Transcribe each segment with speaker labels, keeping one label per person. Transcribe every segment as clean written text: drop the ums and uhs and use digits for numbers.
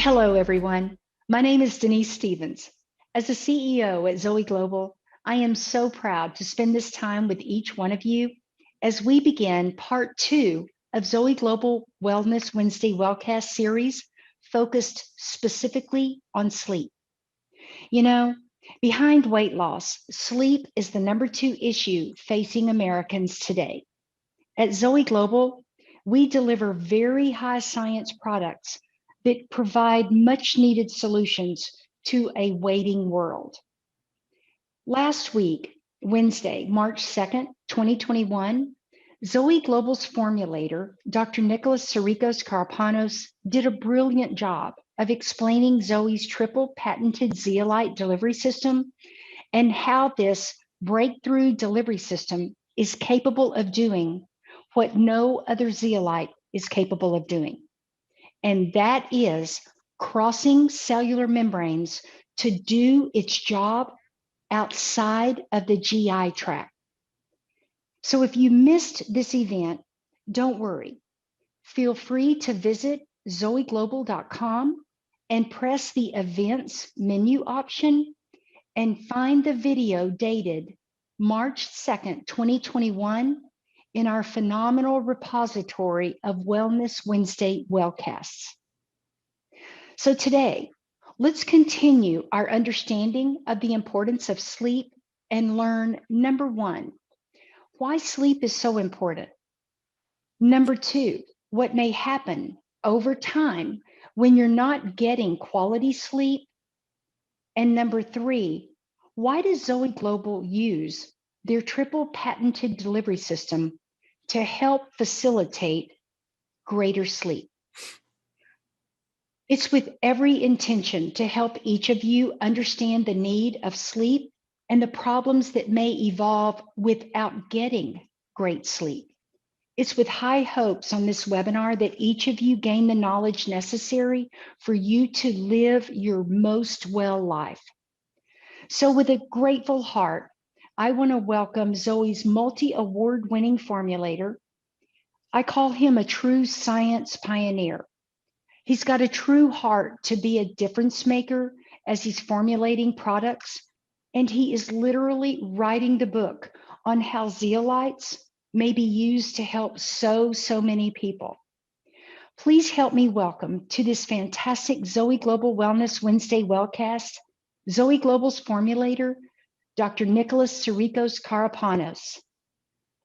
Speaker 1: Hello, everyone. My name is Denise Stevens. As the CEO at Zoe Global, I am so proud to spend this time with each one of you as we begin part 2 of Zoe Global Wellness Wednesday Wellcast series focused specifically on sleep. You know, behind weight loss, sleep is the number 2 issue facing Americans today. At Zoe Global, we deliver very high science products that provide much needed solutions to a waiting world. Last week, Wednesday, March 2nd, 2021, Zoe Global's formulator, Dr. Nicholas Sirikos Karapanos, did a brilliant job of explaining Zoe's triple patented zeolite delivery system and how this breakthrough delivery system is capable of doing what no other zeolite is capable of doing. And that is crossing cellular membranes to do its job outside of the GI tract. So if you missed this event, don't worry. Feel free to visit zoeglobal.com and press the events menu option and find the video dated March 2nd, 2021 in our phenomenal repository of Wellness Wednesday Wellcasts. So today, let's continue our understanding of the importance of sleep and learn, number 1, why sleep is so important. Number 2, what may happen over time when you're not getting quality sleep. And number 3, why does Zoe Global use their triple patented delivery system to help facilitate greater sleep? It's with every intention to help each of you understand the need of sleep and the problems that may evolve without getting great sleep. It's with high hopes on this webinar that each of you gain the knowledge necessary for you to live your most well life. So with a grateful heart, I want to welcome Zoe's multi-award winning formulator. I call him a true science pioneer. He's got a true heart to be a difference maker as he's formulating products, and he is literally writing the book on how zeolites may be used to help so many people. Please help me welcome to this fantastic Zoe Global Wellness Wednesday Wellcast, Zoe Global's formulator, Dr. Nicholas Sirikos Karapanos.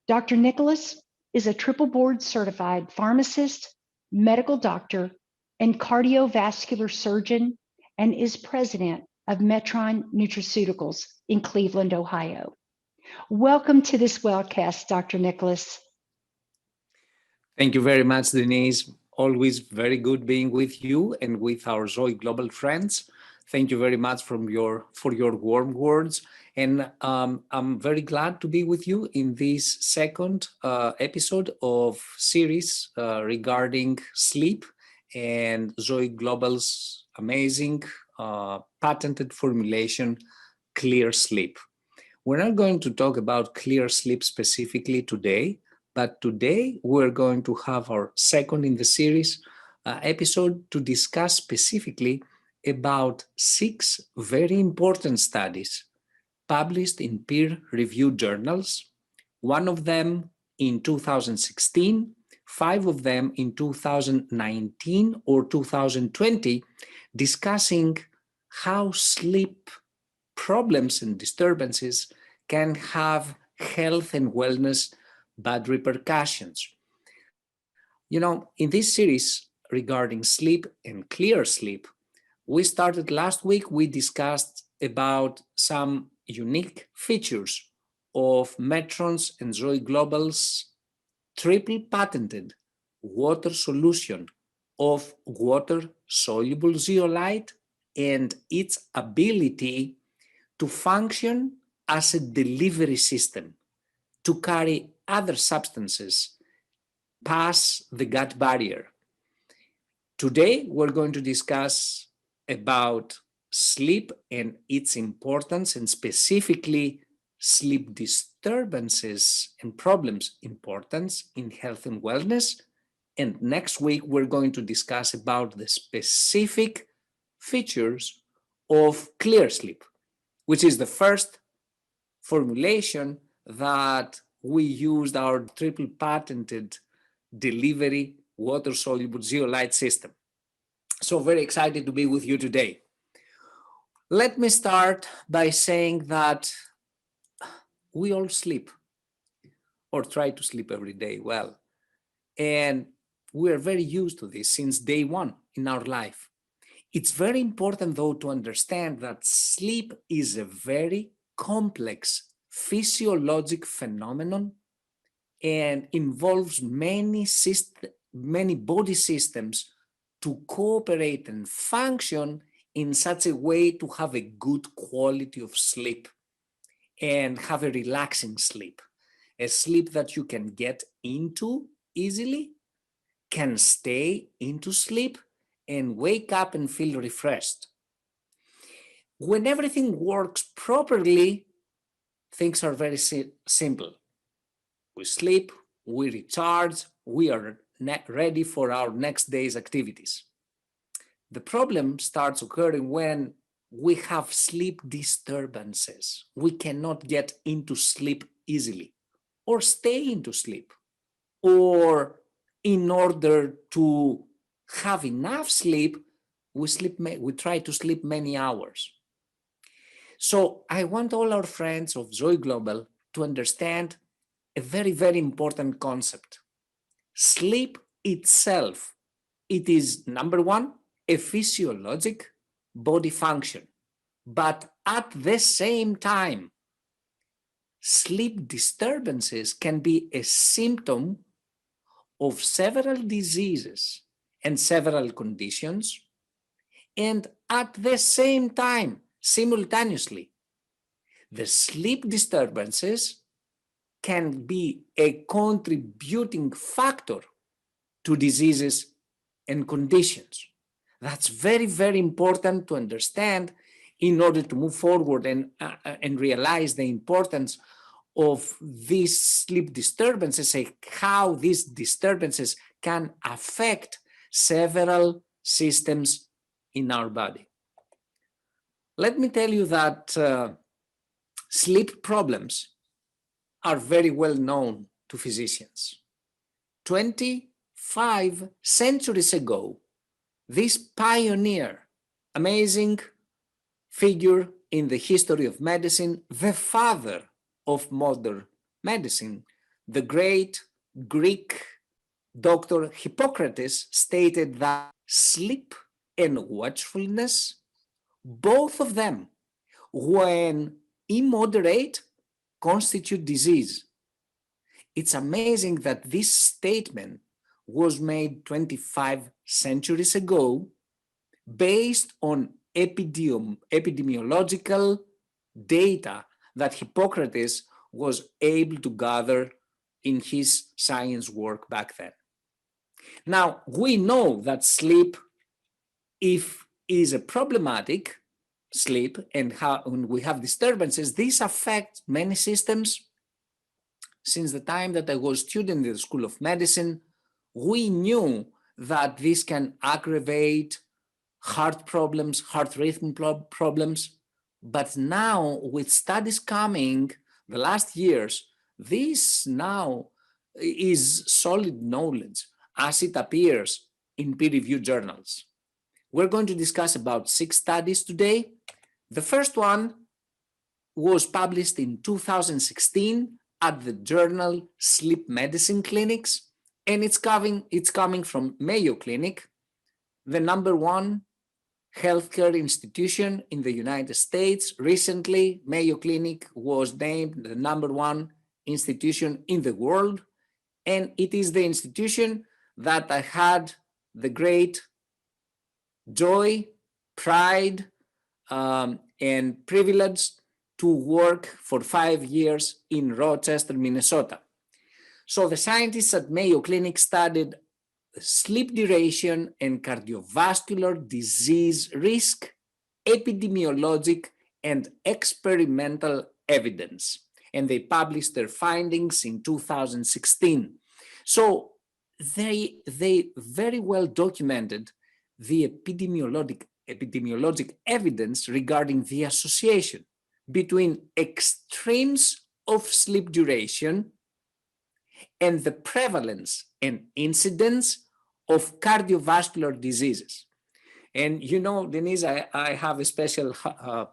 Speaker 1: Dr. Nicholas is a triple board certified pharmacist, medical doctor, and cardiovascular surgeon, and is president of Metron Nutraceuticals in Cleveland, Ohio. Welcome to this wellcast, Dr. Nicholas.
Speaker 2: Thank you very much, Denise. Always very good being with you and with our Zoe Global friends. Thank you very much for your warm words. And I'm very glad to be with you in this second episode of series regarding sleep and Zoe Global's amazing patented formulation, ClearSleep. We're not going to talk about ClearSleep specifically today, but today we're going to have our second in the series episode to discuss specifically about 6 very important studies published in peer-reviewed journals, one of them in 2016, 5 of them in 2019 or 2020, discussing how sleep problems and disturbances can have health and wellness bad repercussions. You know, in this series regarding sleep and ClearSleep, we started last week, we discussed about some unique features of Metron's and Zoe Global's triple patented water solution of water-soluble zeolite and its ability to function as a delivery system to carry other substances past the gut barrier. Today, we're going to discuss about sleep and its importance, and specifically sleep disturbances and problems importance in health and wellness. And next week, we're going to discuss about the specific features of ClearSleep, which is the first formulation that we used our triple patented delivery water-soluble zeolite system. So very excited to be with you today. Let me start by saying that we all sleep or try to sleep every day well. And we're very used to this since day one in our life. It's very important, though, to understand that sleep is a very complex physiologic phenomenon and involves many body systems to cooperate and function in such a way to have a good quality of sleep and have a relaxing sleep, a sleep that you can get into easily, can stay into sleep, and wake up and feel refreshed. When everything works properly, things are very simple. We sleep, we recharge, we are ready for our next day's activities. The problem starts occurring when we have sleep disturbances. We cannot get into sleep easily or stay into sleep, or in order to have enough sleep, we try to sleep many hours. So I want all our friends of Zoe Global to understand a very, very important concept. Sleep itself, it is, number one, a physiologic body function. But at the same time, sleep disturbances can be a symptom of several diseases and several conditions, and at the same time, simultaneously, the sleep disturbances can be a contributing factor to diseases and conditions. That's very, very important to understand in order to move forward and realize the importance of these sleep disturbances and how these disturbances can affect several systems in our body. Let me tell you that sleep problems are very well known to physicians. 25 centuries ago, this pioneer, amazing figure in the history of medicine, the father of modern medicine, the great Greek doctor Hippocrates, stated that sleep and watchfulness, both of them, when immoderate, constitute disease. It's amazing that this statement was made 25 centuries ago based on epidemiological data that Hippocrates was able to gather in his science work back then. Now, we know that sleep, if is a problematic sleep and when we have disturbances, these affect many systems. Since the time that I was a student in the School of Medicine, we knew that this can aggravate heart problems, heart rhythm problems. But now, with studies coming the last years, this now is solid knowledge as it appears in peer-reviewed journals. We're going to discuss about 6 studies today. The first one was published in 2016 at the journal Sleep Medicine Clinics, and it's coming from Mayo Clinic, the number one healthcare institution in the United States. Recently, Mayo Clinic was named the number one institution in the world, and it is the institution that I had the great joy, pride, and privilege to work for 5 years in Rochester, Minnesota. So the scientists at Mayo Clinic studied sleep duration and cardiovascular disease risk, epidemiologic and experimental evidence. And they published their findings in 2016. So they very well documented the epidemiologic evidence regarding the association between extremes of sleep duration and the prevalence and incidence of cardiovascular diseases. And you know, Denise, I have a special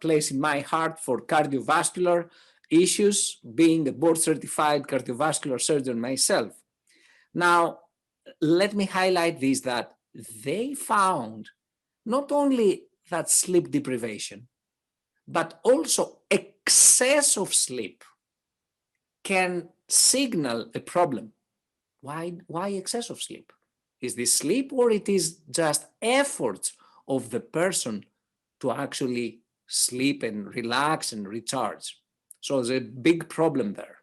Speaker 2: place in my heart for cardiovascular issues, being a board certified cardiovascular surgeon myself. Now, let me highlight this, that they found not only that sleep deprivation, but also excess of sleep can signal a problem. Why excess of sleep? Is this sleep, or it is just efforts of the person to actually sleep and relax and recharge? So there's a big problem there.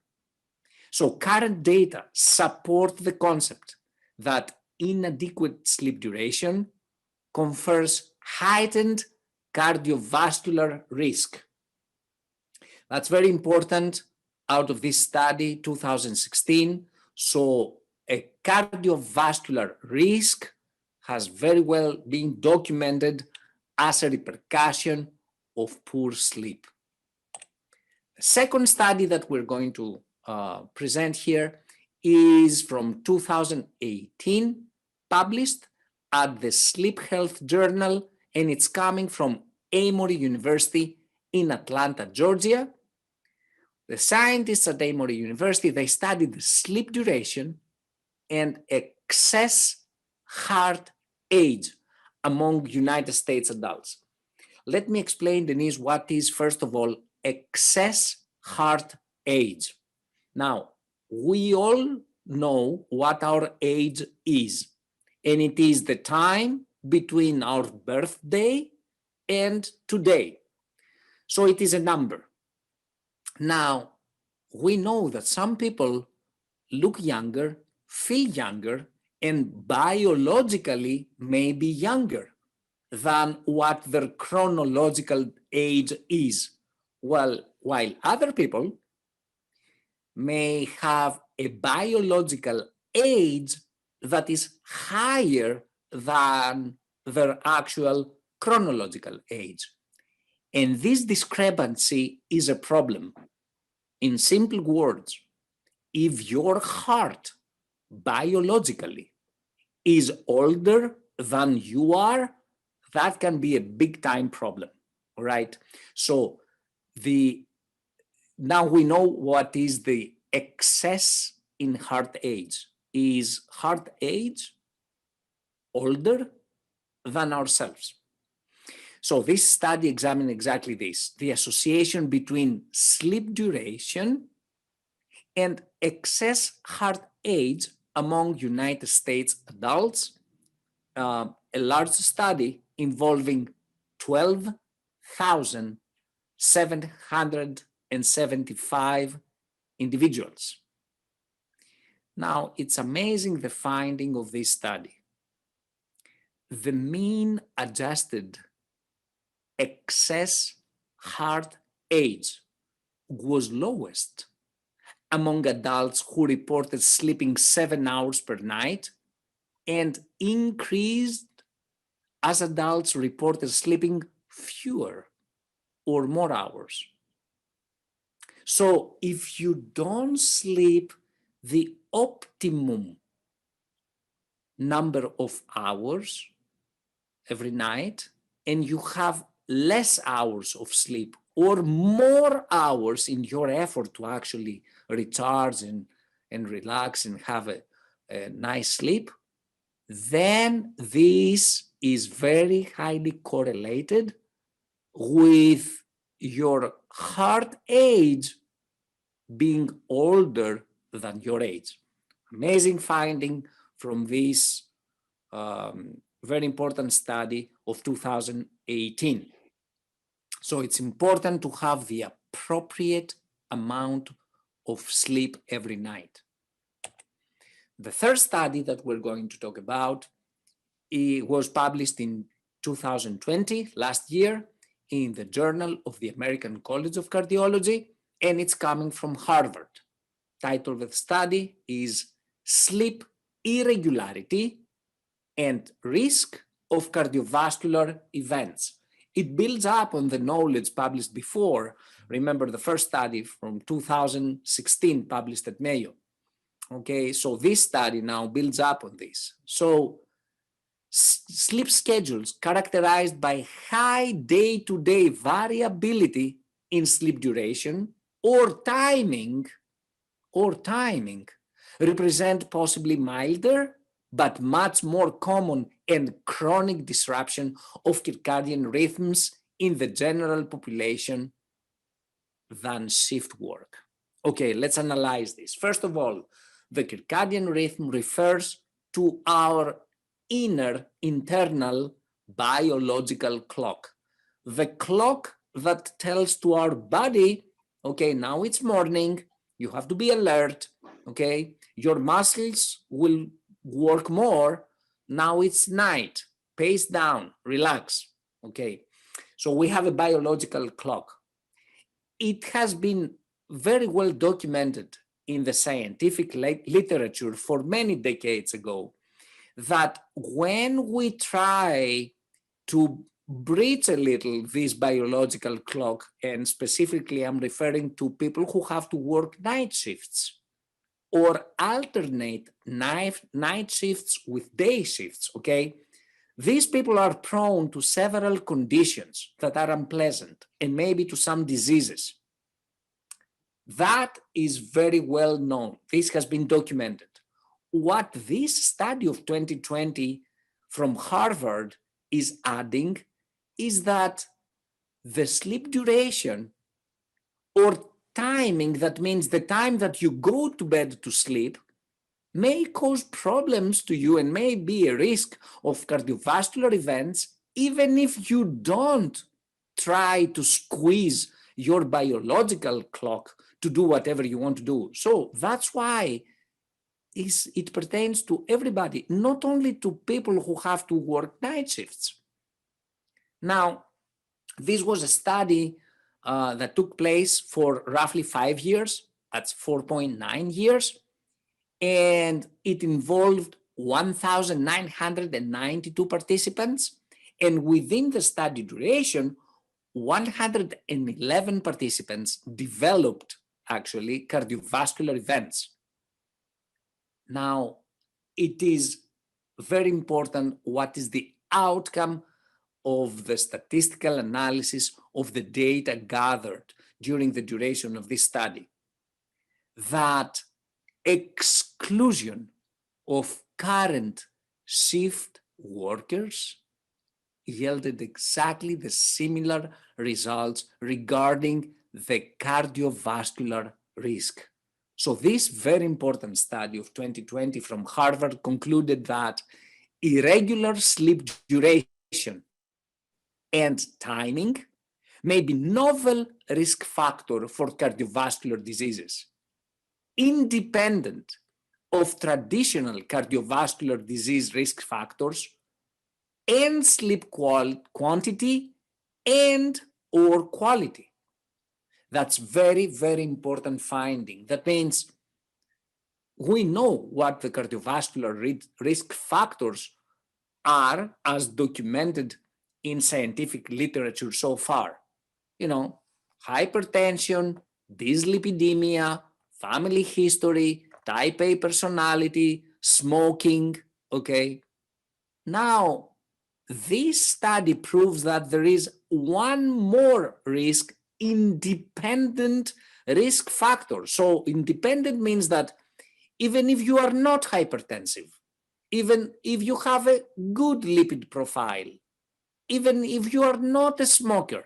Speaker 2: So current data support the concept that inadequate sleep duration confers heightened cardiovascular risk. That's very important out of this study, 2016. So a cardiovascular risk has very well been documented as a repercussion of poor sleep. The second study that we're going to present here is from 2018, published at the Sleep Health Journal, and it's coming from Emory University in Atlanta, Georgia. The scientists at Emory University, they studied the sleep duration and excess heart age among United States adults. Let me explain, Denise, what is, first of all, excess heart age. Now, we all know what our age is, and it is the time between our birthday and today. So it is a number. Now, we know that some people look younger, feel younger, and biologically may be younger than what their chronological age is. Well, while other people may have a biological age that is higher than their actual chronological age. And this discrepancy is a problem. In simple words, if your heart biologically is older than you are, that can be a big time problem, all right? So now we know what is the excess in heart age. Is heart age older than ourselves? So this study examined exactly this, the association between sleep duration and excess heart age among United States adults, a large study involving 12,775 individuals. Now, it's amazing the finding of this study. The mean adjusted excess heart age was lowest among adults who reported sleeping 7 hours per night, and increased as adults reported sleeping fewer or more hours. So if you don't sleep the optimum number of hours every night, and you have less hours of sleep or more hours in your effort to actually recharge and relax and have a nice sleep, then this is very highly correlated with your heart age being older than your age. Amazing finding from this very important study of 2018. So it's important to have the appropriate amount of sleep every night. The third study that we're going to talk about, it was published in 2020, last year, in the Journal of the American College of Cardiology, and it's coming from Harvard. Title of the study is Sleep irregularity, and risk of cardiovascular events. It builds up on the knowledge published before. Remember the first study from 2016 published at Mayo. Okay, so this study now builds up on this. So sleep schedules characterized by high day-to-day variability in sleep duration or timing represent possibly milder but much more common and chronic disruption of circadian rhythms in the general population than shift work. Okay, let's analyze this. First of all, the circadian rhythm refers to our internal biological clock. The clock that tells to our body, okay, now it's morning, you have to be alert, okay? Your muscles will work more, now it's night, pace down, relax, okay? So we have a biological clock. It has been very well documented in the scientific literature for many decades ago that when we try to breach a little this biological clock, and specifically I'm referring to people who have to work night shifts or alternate night shifts with day shifts, okay? These people are prone to several conditions that are unpleasant and maybe to some diseases. That is very well known. This has been documented. What this study of 2020 from Harvard is adding is that the sleep duration or timing, that means the time that you go to bed to sleep, may cause problems to you and may be a risk of cardiovascular events, even if you don't try to squeeze your biological clock to do whatever you want to do. So that's why it pertains to everybody, not only to people who have to work night shifts. Now, this was a study that took place for roughly 5 years, that's 4.9 years, and it involved 1,992 participants, and within the study duration, 111 participants developed actually cardiovascular events. Now, it is very important what is the outcome of the statistical analysis of the data gathered during the duration of this study. That exclusion of current shift workers yielded exactly the similar results regarding the cardiovascular risk. So this very important study of 2020 from Harvard concluded that irregular sleep duration and timing may be novel risk factor for cardiovascular diseases, independent of traditional cardiovascular disease risk factors and sleep quantity and or quality. That's very, very important finding. That means we know what the cardiovascular risk factors are as documented in scientific literature so far. You know, hypertension, dyslipidemia, family history, type A personality, smoking, okay? Now, this study proves that there is one more risk, independent risk factor. So independent means that even if you are not hypertensive, even if you have a good lipid profile, even if you are not a smoker,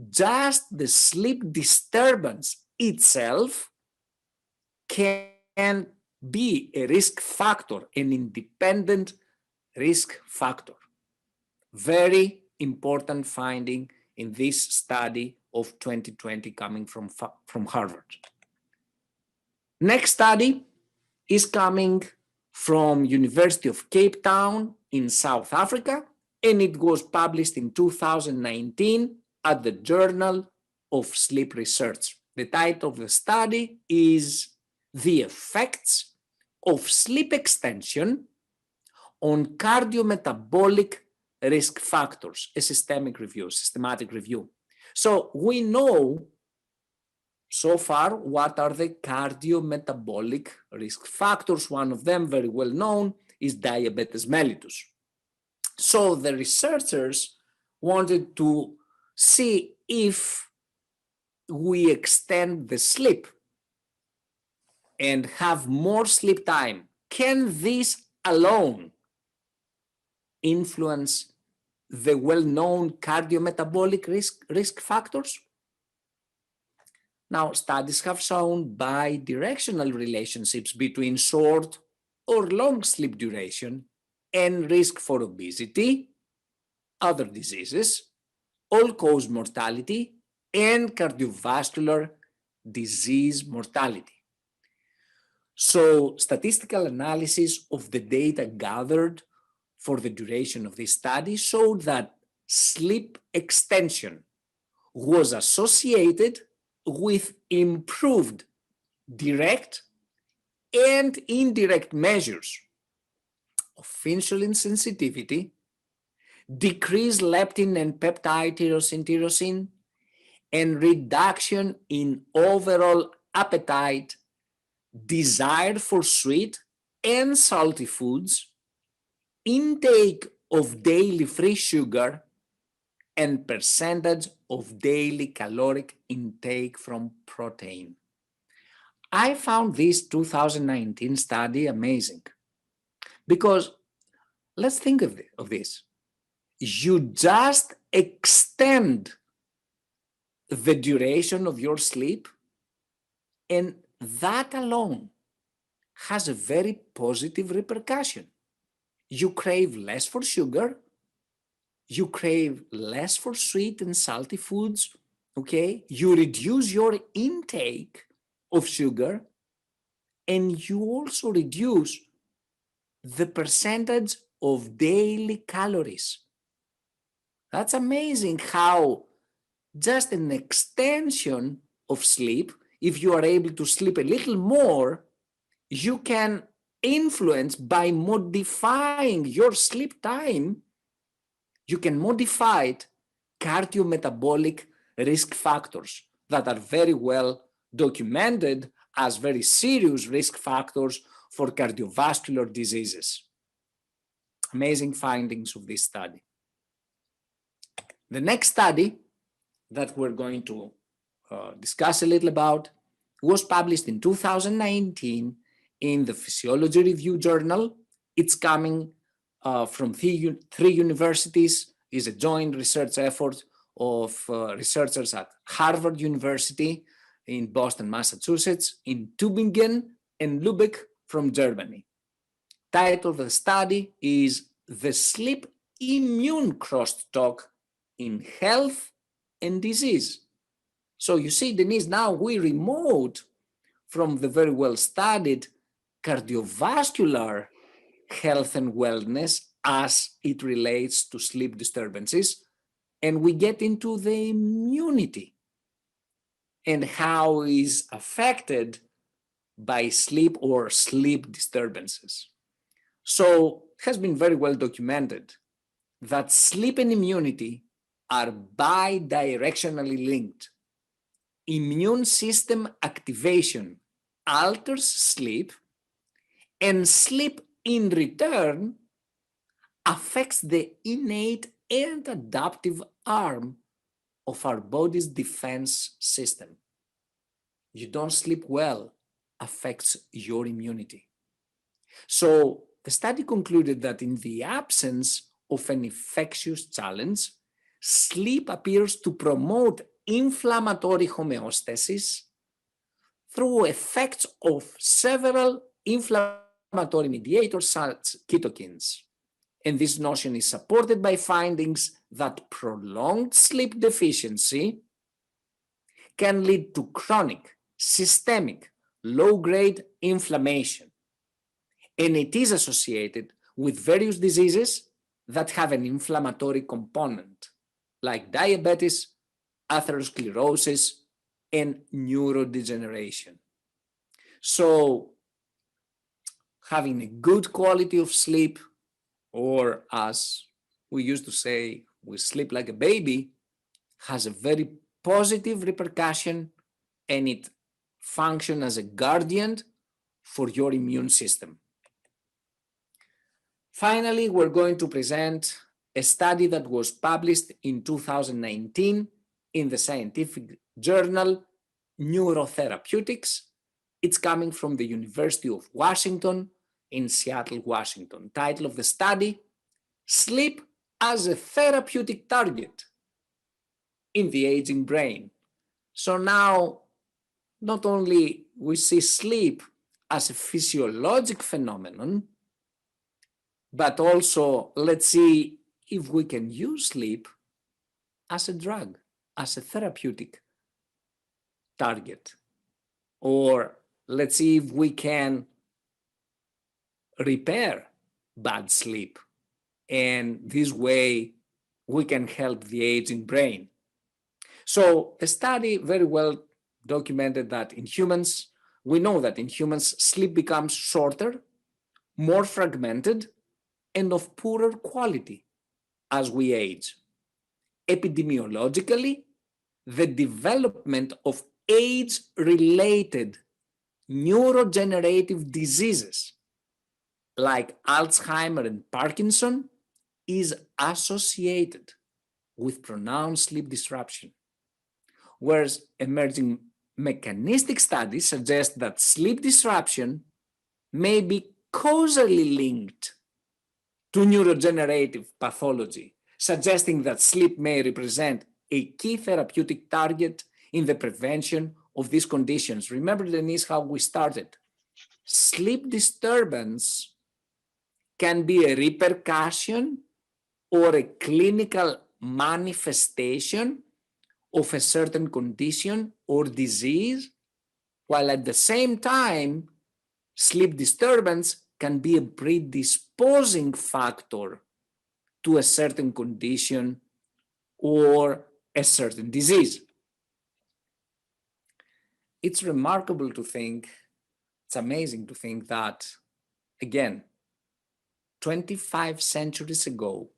Speaker 2: just the sleep disturbance itself can be a risk factor, an independent risk factor. Very important finding in this study of 2020 coming from Harvard. Next study is coming from University of Cape Town in South Africa, and it was published in 2019 at the Journal of Sleep Research. The title of the study is The Effects of sleep extension on cardiometabolic risk factors, a systematic review. So we know so far what are the cardiometabolic risk factors. One of them, very well known, is diabetes mellitus. So the researchers wanted to see if we extend the sleep and have more sleep time, can this alone influence the well-known cardiometabolic risk factors? Now, studies have shown bi-directional relationships between short or long sleep duration and risk for obesity, other diseases, all-cause mortality, and cardiovascular disease mortality. So statistical analysis of the data gathered for the duration of this study showed that sleep extension was associated with improved direct and indirect measures of insulin sensitivity, decreased leptin and peptide tyrosine, and reduction in overall appetite, desire for sweet and salty foods, intake of daily free sugar, and percentage of daily caloric intake from protein. I found this 2019 study amazing because let's think of this. You just extend the duration of your sleep, and that alone has a very positive repercussion. You crave less for sugar, you crave less for sweet and salty foods, okay? You reduce your intake of sugar, and you also reduce the percentage of daily calories. That's amazing how just an extension of sleep, if you are able to sleep a little more, you can influence by modifying your sleep time, you can modify cardiometabolic risk factors that are very well documented as very serious risk factors for cardiovascular diseases. Amazing findings of this study. The next study that we're going to discuss a little about was published in 2019 in the Physiology Review Journal. It's coming from three universities, is a joint research effort of researchers at Harvard University in Boston, Massachusetts, in Tübingen and Lübeck from Germany. Title of the study is The Sleep Immune Crosstalk in Health and Disease. So you see, Denise, now we remote from the very well studied cardiovascular health and wellness as it relates to sleep disturbances, and we get into the immunity and how is affected by sleep or sleep disturbances. So it has been very well documented that sleep and immunity are bi-directionally linked. Immune system activation alters sleep, and sleep in return affects the innate and adaptive arm of our body's defense system. You don't sleep well affects your immunity. So the study concluded that in the absence of an infectious challenge, sleep appears to promote inflammatory homeostasis through effects of several inflammatory mediators such cytokines. And this notion is supported by findings that prolonged sleep deficiency can lead to chronic, systemic, low-grade inflammation. And it is associated with various diseases that have an inflammatory component, like diabetes, atherosclerosis, and neurodegeneration. So having a good quality of sleep, or as we used to say, we sleep like a baby, has a very positive repercussion, and it functions as a guardian for your immune system. Finally, we're going to present a study that was published in 2019 in the scientific journal Neurotherapeutics. It's coming from the University of Washington in Seattle, Washington. Title of the study, Sleep as a Therapeutic Target in the Aging Brain. So now, not only we see sleep as a physiologic phenomenon, but also let's see if we can use sleep as a drug, as a therapeutic target. Or let's see if we can repair bad sleep. And this way we can help the aging brain. So a study very well documented that in humans, we know that in humans, sleep becomes shorter, more fragmented, and of poorer quality as we age. Epidemiologically, the development of age-related neurodegenerative diseases like Alzheimer and Parkinson is associated with pronounced sleep disruption, whereas emerging mechanistic studies suggest that sleep disruption may be causally linked to neurodegenerative pathology, suggesting that sleep may represent a key therapeutic target in the prevention of these conditions. Remember, Denise, how we started. Sleep disturbance can be a repercussion or a clinical manifestation of a certain condition or disease, while at the same time, sleep disturbance can be a predisposing factor to a certain condition or a certain disease. It's remarkable to think, it's amazing to think that, again, 25 centuries ago,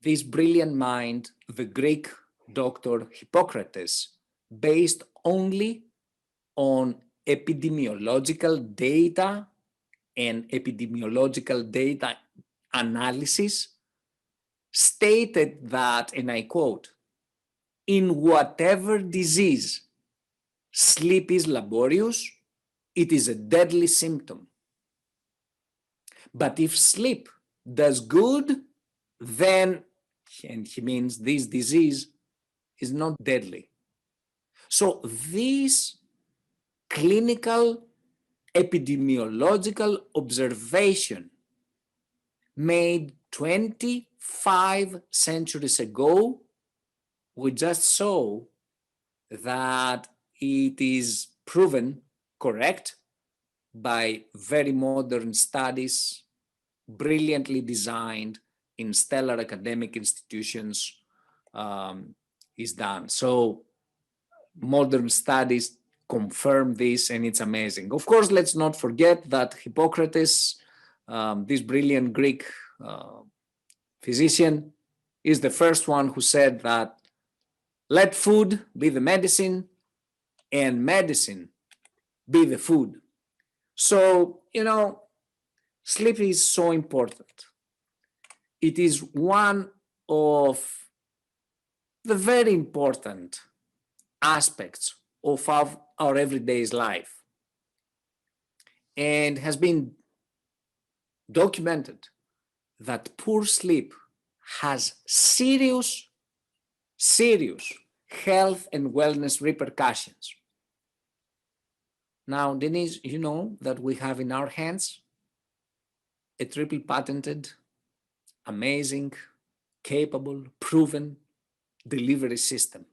Speaker 2: this brilliant mind, the Greek doctor Hippocrates, based only on epidemiological data and epidemiological data analysis, stated that, and I quote, in whatever disease sleep is laborious, it is a deadly symptom. But if sleep does good, then, and he means this disease is not deadly. So this clinical epidemiological observation made 25 centuries ago, we just saw that it is proven correct by very modern studies, brilliantly designed in stellar academic institutions, is done. So modern studies confirm this, and it's amazing. Of course, let's not forget that Hippocrates, this brilliant Greek physician, is the first one who said that let food be the medicine and medicine be the food. So, sleep is so important. It is one of the very important aspects of our everyday life, and has been documented that poor sleep has serious health and wellness repercussions. Now, Denise, you know that we have in our hands a triple patented, amazing, capable, proven delivery system.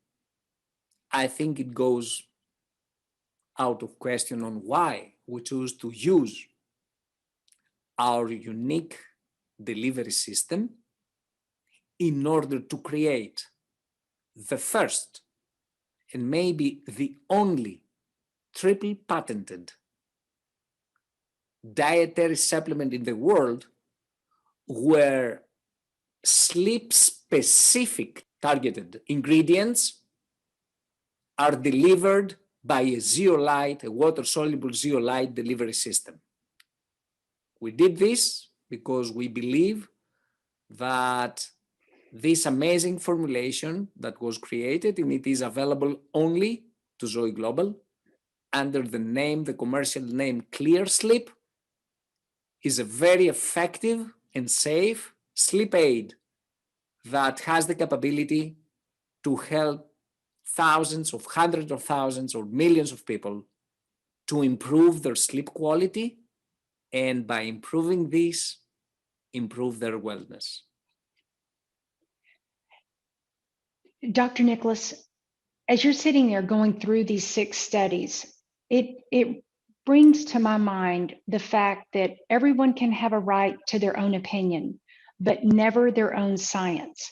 Speaker 2: I think it goes out of question on why we choose to use our unique delivery system in order to create the first and maybe the only triple patented dietary supplement in the world where sleep-specific targeted ingredients are delivered by a zeolite, a water-soluble zeolite delivery system. We did this because we believe that this amazing formulation that was created, and it is available only to Zoe Global under the name, the commercial name ClearSleep, is a very effective and safe sleep aid that has the capability to help thousands of hundreds of thousands or millions of people to improve their sleep quality, and by improving this, improve their wellness.
Speaker 1: Dr. Nicholas, as you're sitting there going through these 6 studies, it brings to my mind the fact that everyone can have a right to their own opinion, but never their own science.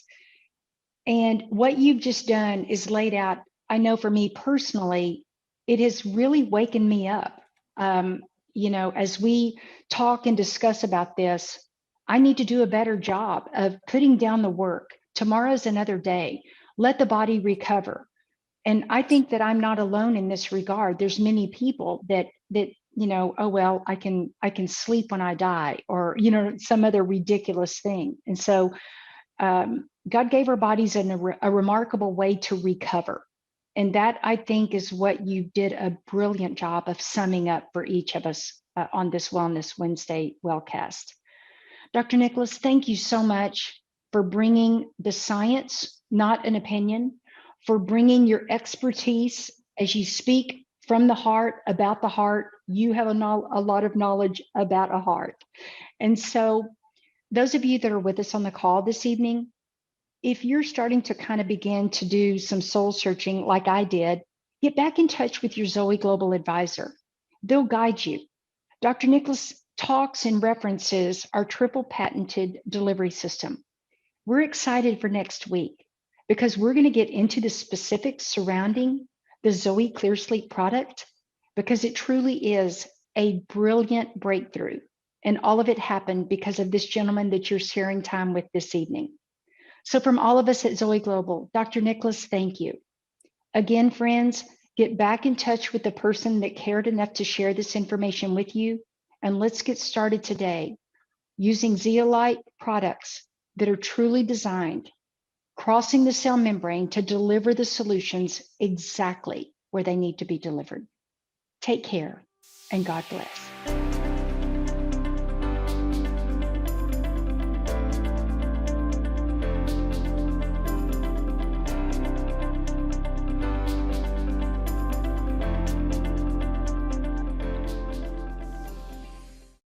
Speaker 1: And what you've just done is laid out, I know for me personally, it has really wakened me up. As we talk and discuss about this, I need to do a better job of putting down the work. Tomorrow's another day. Let the body recover. And I think that I'm not alone in this regard. There's many people that oh well, I can sleep when I die, or some other ridiculous thing. And so God gave our bodies a remarkable way to recover. And that, I think, is what you did a brilliant job of summing up for each of us on this Wellness Wednesday wellcast. Dr. Nicholas, thank you so much for bringing the science, not an opinion, for bringing your expertise as you speak from the heart about the heart. You have a lot of knowledge about a heart. And so those of you that are with us on the call this evening, if you're starting to kind of begin to do some soul searching like I did, get back in touch with your Zoe Global advisor. They'll guide you. Dr. Nicholas talks and references our triple patented delivery system. We're excited for next week because we're going to get into the specifics surrounding the Zoe ClearSleep product, because it truly is a brilliant breakthrough. And all of it happened because of this gentleman that you're sharing time with this evening. So from all of us at Zoe Global, Dr. Nicholas, thank you. Again, friends, get back in touch with the person that cared enough to share this information with you. And let's get started today using zeolite products that are truly designed, crossing the cell membrane to deliver the solutions exactly where they need to be delivered. Take care and God bless.